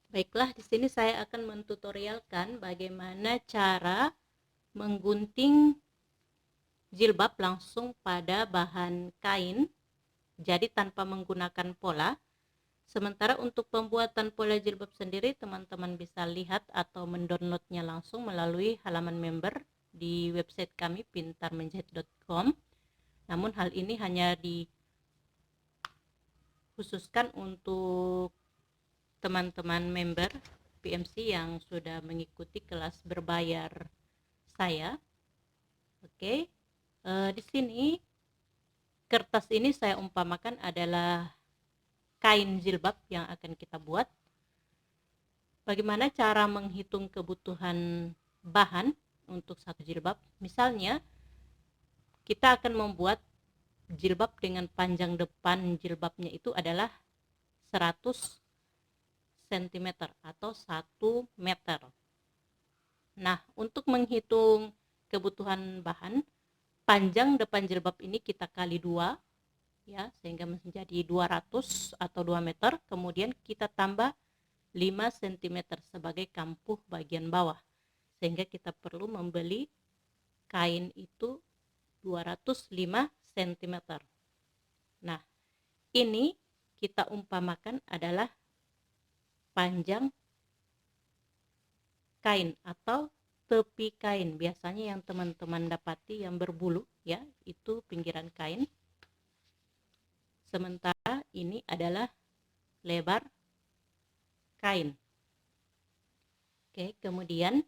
Baiklah, di sini saya akan mentutorialkan bagaimana cara menggunting jilbab langsung pada bahan kain, jadi tanpa menggunakan pola. Sementara untuk pembuatan pola jilbab sendiri, teman-teman bisa lihat atau mendownloadnya langsung melalui halaman member di website kami pintarmenjahit.com. Namun hal ini hanya dikhususkan untuk teman-teman member PMC yang sudah mengikuti kelas berbayar saya. Oke, di sini kertas ini saya umpamakan adalah kain jilbab yang akan kita buat. Bagaimana cara menghitung kebutuhan bahan untuk satu jilbab? Misalnya, kita akan membuat jilbab dengan panjang depan jilbabnya itu adalah 100 cm atau 1 meter. Nah, untuk menghitung kebutuhan bahan, panjang depan jilbab ini kita kali 2, ya, sehingga menjadi 200 atau 2 meter. Kemudian kita tambah 5 cm sebagai kampuh bagian bawah, sehingga kita perlu membeli kain itu 205 cm. Nah, ini kita umpamakan adalah panjang kain atau tepi kain. Biasanya yang teman-teman dapati yang berbulu, ya, itu pinggiran kain. Sementara ini adalah lebar kain. Oke, kemudian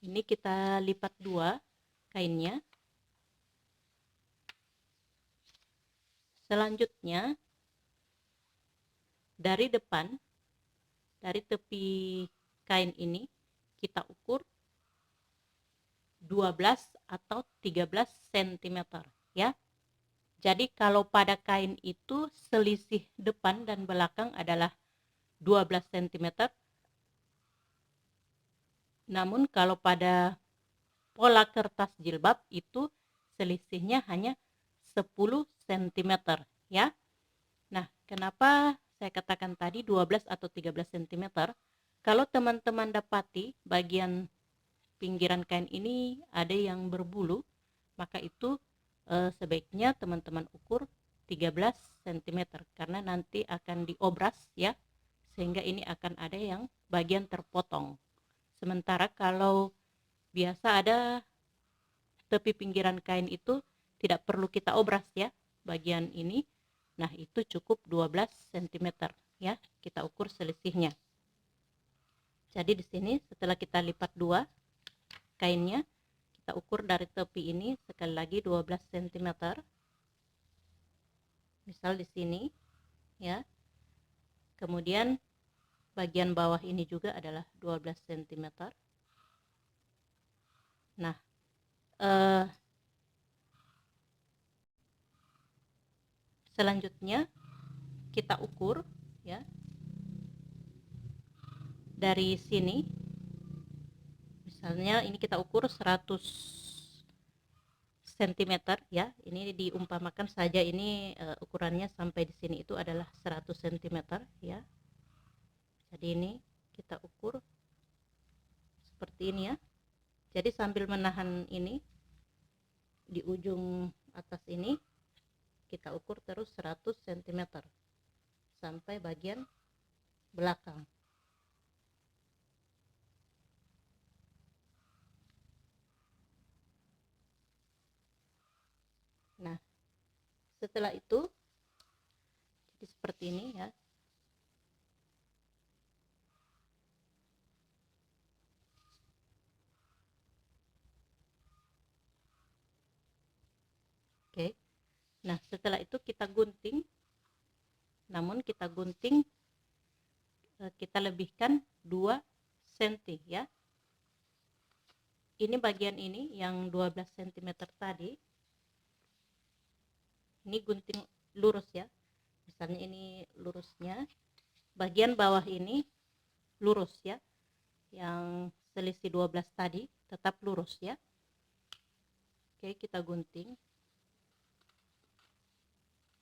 ini kita lipat 2 kainnya. Selanjutnya dari depan, dari tepi kain ini kita ukur 12 atau 13 cm, ya. Jadi kalau pada kain itu selisih depan dan belakang adalah 12 cm. Namun kalau pada pola kertas jilbab itu selisihnya hanya 10 cm, ya. Nah, kenapa saya katakan tadi 12 atau 13 cm? Kalau teman-teman dapati bagian pinggiran kain ini ada yang berbulu, maka itu sebaiknya teman-teman ukur 13 cm karena nanti akan diobras, ya, sehingga ini akan ada yang bagian terpotong. Sementara kalau biasa ada tepi pinggiran kain itu tidak perlu kita obras, ya, bagian ini. Nah, itu cukup 12 cm, ya, kita ukur selisihnya. Jadi di sini setelah kita lipat 2 kainnya, kita ukur dari tepi ini sekali lagi 12 cm. Misal di sini, ya. Kemudian bagian bawah ini juga adalah 12 cm. Nah, selanjutnya kita ukur, ya, dari sini. Misalnya ini kita ukur 100 cm, ya. Ini diumpamakan saja ini ukurannya sampai di sini itu adalah 100 cm, ya. Jadi ini kita ukur seperti ini, ya. Jadi sambil menahan ini di ujung atas ini kita ukur terus 100 cm sampai bagian belakang. Nah, setelah itu jadi seperti ini, ya. Oke. Nah, setelah itu kita gunting. Namun kita gunting kita lebihkan 2 cm, ya. Ini bagian ini yang 12 cm tadi. Ini gunting lurus, ya. Misalnya ini lurusnya. Bagian bawah ini lurus, ya. Yang selisih 12 tadi tetap lurus, ya. Oke, kita gunting.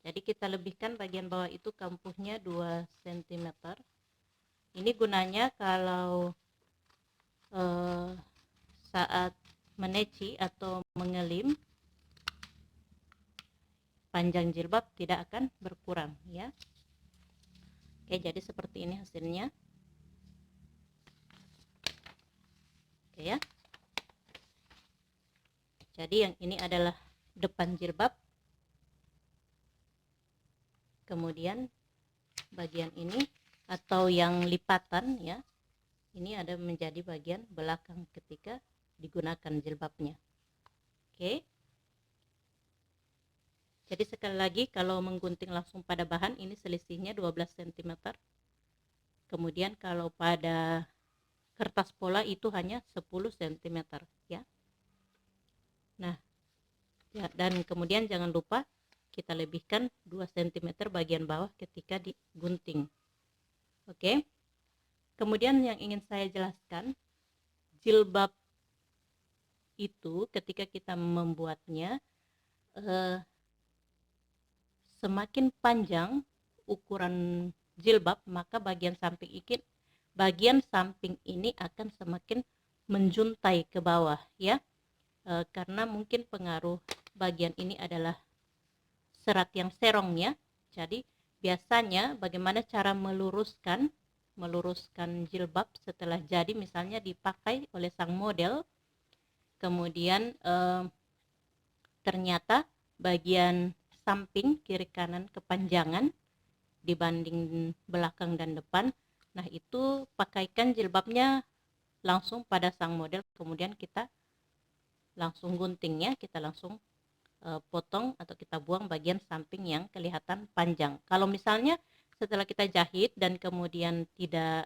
Jadi kita lebihkan bagian bawah itu kampuhnya 2 cm. Ini gunanya kalau saat meneci atau mengelim, panjang jilbab tidak akan berkurang ya. Oke, jadi seperti ini hasilnya. Oke ya. Jadi yang ini adalah depan jilbab. Kemudian bagian ini atau yang lipatan ya, ini ada menjadi bagian belakang ketika digunakan jilbabnya. Oke. Jadi sekali lagi kalau menggunting langsung pada bahan ini selisihnya 12 cm. Kemudian kalau pada kertas pola itu hanya 10 cm ya. Nah, ya, dan kemudian jangan lupa kita lebihkan 2 cm bagian bawah ketika digunting. Oke. Kemudian yang ingin saya jelaskan, jilbab itu ketika kita membuatnya semakin panjang ukuran jilbab, maka bagian samping ini akan semakin menjuntai ke bawah ya. Karena mungkin pengaruh bagian ini adalah serat yang serong ya. Jadi biasanya bagaimana cara meluruskan jilbab setelah jadi, misalnya dipakai oleh sang model, kemudian ternyata bagian samping kiri kanan kepanjangan dibanding belakang dan depan. Nah, itu pakaikan jilbabnya langsung pada sang model, kemudian kita langsung gunting ya, kita langsung potong atau kita buang bagian samping yang kelihatan panjang. Kalau misalnya setelah kita jahit dan kemudian tidak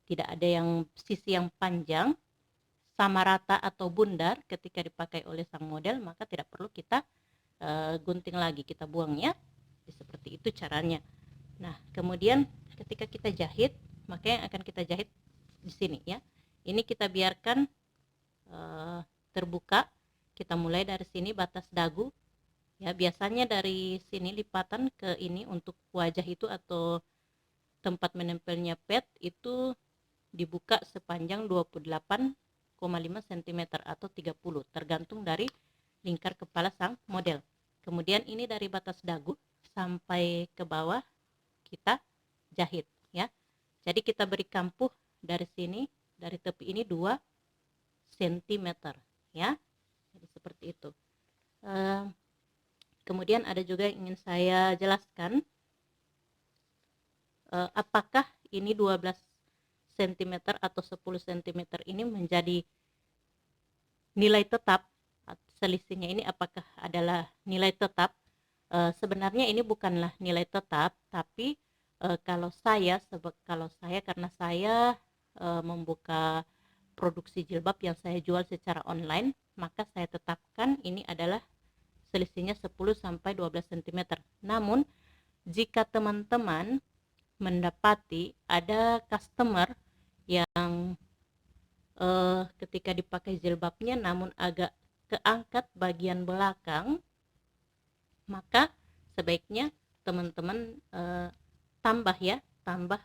ada yang sisi yang panjang, sama rata atau bundar ketika dipakai oleh sang model, maka tidak perlu kita gunting lagi, kita buang ya. Seperti itu caranya. Nah, kemudian ketika kita jahit, maka yang akan kita jahit di sini ya. Ini kita biarkan terbuka. Kita mulai dari sini batas dagu ya, biasanya dari sini lipatan ke ini untuk wajah itu atau tempat menempelnya pet itu dibuka sepanjang 28,5 cm atau 30, tergantung dari lingkar kepala sang model. Kemudian ini dari batas dagu sampai ke bawah kita jahit ya. Jadi kita beri kampuh dari sini, dari tepi ini 2 cm ya. Jadi seperti itu. Kemudian ada juga yang ingin saya jelaskan, apakah ini 12 cm atau 10 cm ini menjadi nilai tetap, selisihnya ini apakah adalah nilai tetap. Sebenarnya ini bukanlah nilai tetap, tapi kalau saya karena saya membuka produksi jilbab yang saya jual secara online, maka saya tetapkan ini adalah selisihnya 10 sampai 12 cm. Namun jika teman-teman mendapati ada customer yang ketika dipakai jilbabnya namun agak keangkat bagian belakang, maka sebaiknya teman-teman tambah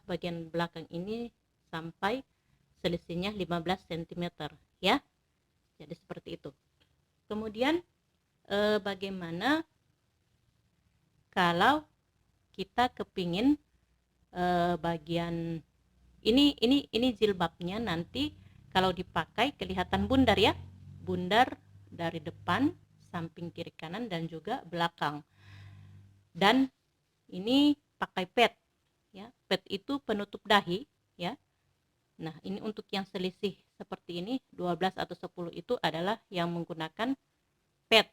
bagian belakang ini sampai selisihnya 15 cm ya. Jadi seperti itu. Kemudian bagaimana kalau kita kepingin bagian ini jilbabnya nanti kalau dipakai kelihatan bundar ya, bundar dari depan, samping kiri kanan dan juga belakang. Dan ini pakai pet ya, pet itu penutup dahi ya. Nah, ini untuk yang selisih seperti ini 12 atau 10 itu adalah yang menggunakan pet,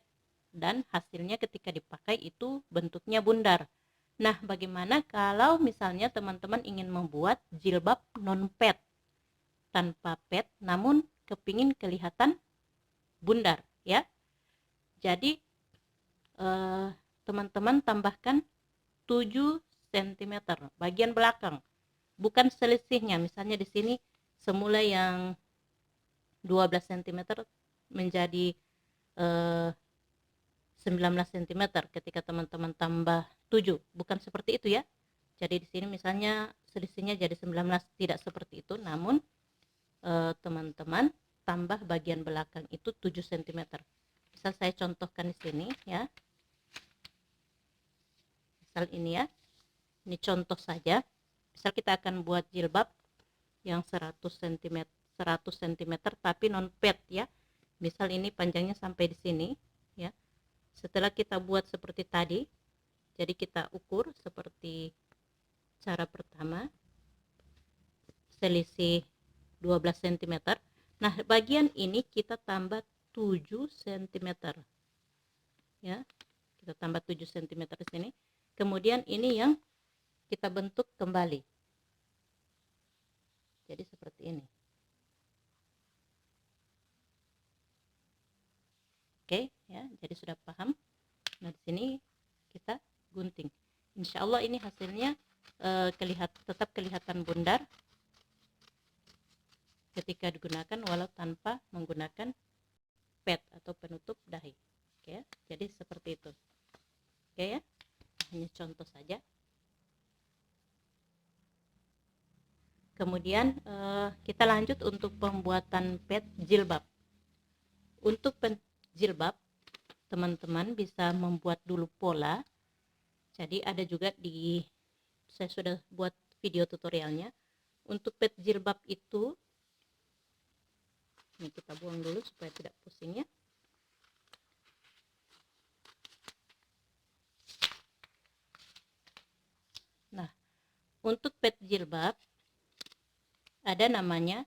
dan hasilnya ketika dipakai itu bentuknya bundar. Nah, bagaimana kalau misalnya teman-teman ingin membuat jilbab non pet, tanpa pet namun kepingin kelihatan bundar ya? Jadi teman-teman tambahkan 7 cm bagian belakang, bukan selisihnya. Misalnya di sini semula yang 12 cm menjadi 19 cm ketika teman-teman tambah 7, bukan seperti itu ya. Jadi di sini misalnya selisihnya jadi 19, tidak seperti itu, namun teman-teman tambah bagian belakang itu 7 cm. Misal saya contohkan di sini ya. Misal ini ya. Ini contoh saja. Misal kita akan buat jilbab yang 100 cm tapi non pad ya. Misal ini panjangnya sampai di sini ya. Setelah kita buat seperti tadi, jadi kita ukur seperti cara pertama, selisih 12 cm. Nah, bagian ini kita tambah 7 cm ya. Kita tambah 7 cm di sini. Kemudian ini yang kita bentuk kembali. Jadi seperti ini. Oke, ya. Jadi sudah paham. Nah, di sini kita gunting. Insya Allah ini hasilnya tetap kelihatan bundar ketika digunakan walau tanpa menggunakan pad atau penutup dahi. Oke ya, jadi seperti itu. Oke ya, hanya contoh saja. Kemudian kita lanjut untuk pembuatan pad jilbab. Untuk jilbab, teman-teman bisa membuat dulu pola. Jadi ada juga saya sudah buat video tutorialnya. Untuk pad jilbab itu, ini kita buang dulu supaya tidak pusing ya. Nah, untuk pad jilbab ada namanya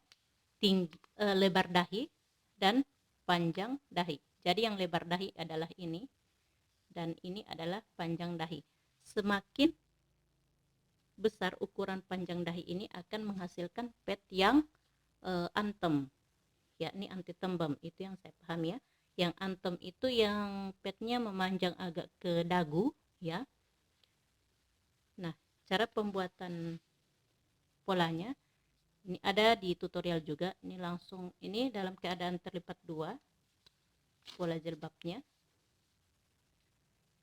lebar dahi dan panjang dahi. Jadi yang lebar dahi adalah ini dan ini adalah panjang dahi. Semakin besar ukuran panjang dahi ini akan menghasilkan pad yang antem, yakni anti tembem. Itu yang saya paham ya. Yang antem itu yang padnya memanjang agak ke dagu ya. Nah, cara pembuatan polanya ini ada di tutorial juga. Ini langsung, ini dalam keadaan terlipat dua pola jilbabnya.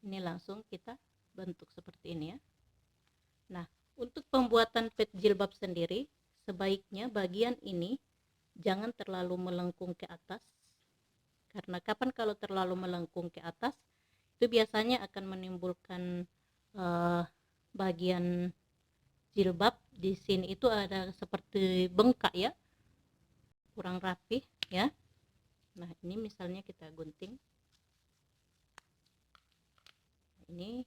Ini langsung kita bentuk seperti ini ya. Nah, untuk pembuatan pad jilbab sendiri, sebaiknya bagian ini jangan terlalu melengkung ke atas. Karena kapan kalau terlalu melengkung ke atas, itu biasanya akan menimbulkan bagian jilbab di sini itu ada seperti bengkak ya, kurang rapi ya. Nah, ini misalnya kita gunting. Ini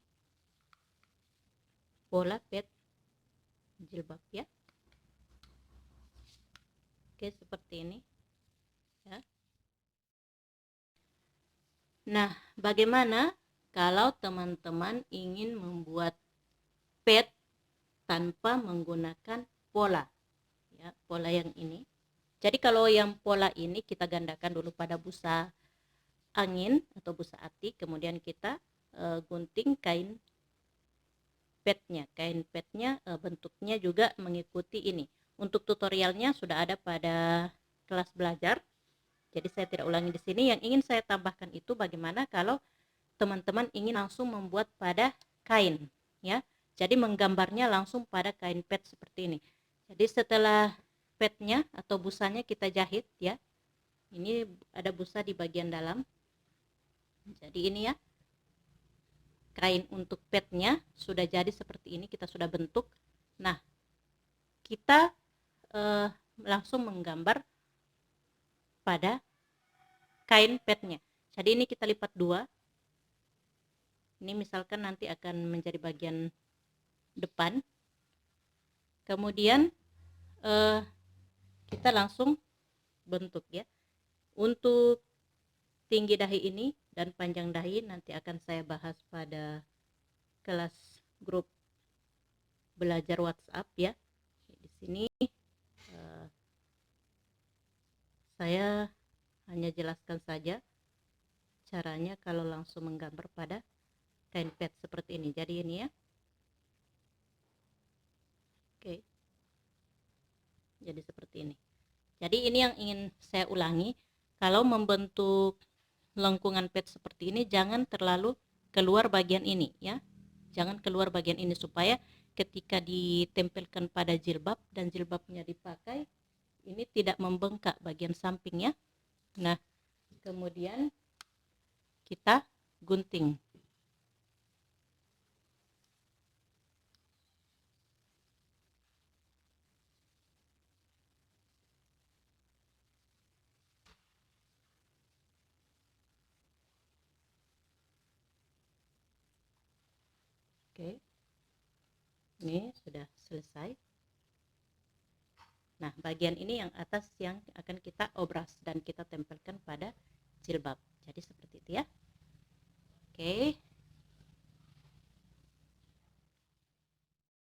pola pad jilbab ya. Oke, seperti ini ya. Nah, bagaimana kalau teman-teman ingin membuat pad tanpa menggunakan pola ya, pola yang ini. Jadi kalau yang pola ini kita gandakan dulu pada busa angin atau busa ati, kemudian kita gunting kain padnya. Kain padnya bentuknya juga mengikuti ini. Untuk tutorialnya sudah ada pada kelas belajar. Jadi saya tidak ulangi di sini. Yang ingin saya tambahkan itu bagaimana kalau teman-teman ingin langsung membuat pada kain ya. Jadi menggambarnya langsung pada kain pad seperti ini. Jadi setelah padnya atau busanya kita jahit ya. Ini ada busa di bagian dalam. Jadi ini ya. Kain untuk padnya sudah jadi seperti ini, kita sudah bentuk. Nah, kita langsung menggambar pada kain padnya. Jadi ini kita lipat dua. Ini misalkan nanti akan menjadi bagian depan. Kemudian kita langsung bentuk ya. Untuk tinggi dahi ini dan panjang dahi nanti akan saya bahas pada kelas grup belajar WhatsApp ya. Di sini saya hanya jelaskan saja caranya kalau langsung menggambar pada kain pad seperti ini. Jadi ini ya. Oke. Jadi seperti ini. Jadi ini yang ingin saya ulangi, kalau membentuk lengkungan pad seperti ini jangan terlalu keluar bagian ini ya. Jangan keluar bagian ini supaya ketika ditempelkan pada jilbab dan jilbabnya dipakai, ini tidak membengkak bagian sampingnya. Nah, kemudian kita gunting. Oke, ini sudah selesai. Nah, bagian ini yang atas yang akan kita obras dan kita tempelkan pada jilbab. Jadi seperti itu ya. Oke.